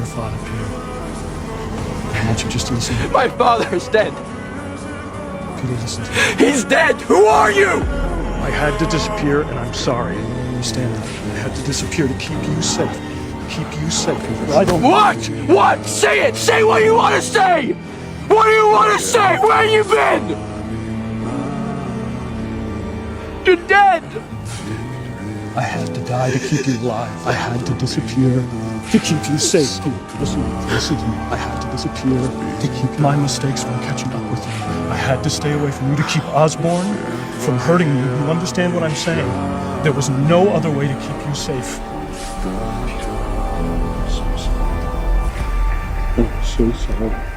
father, Peter. I want you just to listen. My father's dead. Peter, listen to me. He's dead. Who are you? I had to disappear, and I'm sorry. Understand that. I had to disappear to keep you safe. Keep you safe, Peter. I don't... What? What? Say it! Say what you want to say! What do you want to say? Where you been? You're dead! I had to die to keep you alive. I had to disappear to keep you safe. Listen to me. I had to disappear to keep my mistakes from catching up with you. I had to stay away from you to keep Osborn from hurting you. You understand what I'm saying? There was no other way to keep you safe. I'm so sorry.